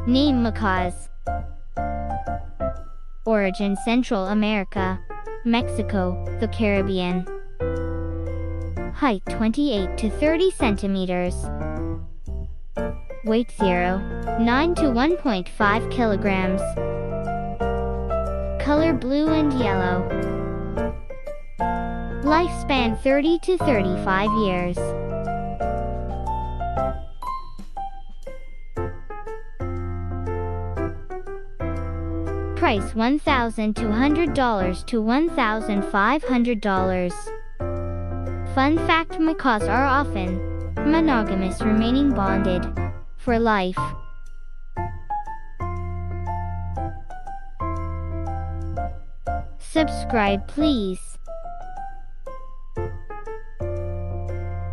Name: Macaws. Origin: Central America, Mexico, the Caribbean. Height: 28 to 30 centimeters. Weight: 0.9 to 1.5 kilograms. Color: blue and yellow. Lifespan: 30 to 35 years. Price: $1,200 to $1,500. Fun fact: macaws are often monogamous, remaining bonded for life. Subscribe please.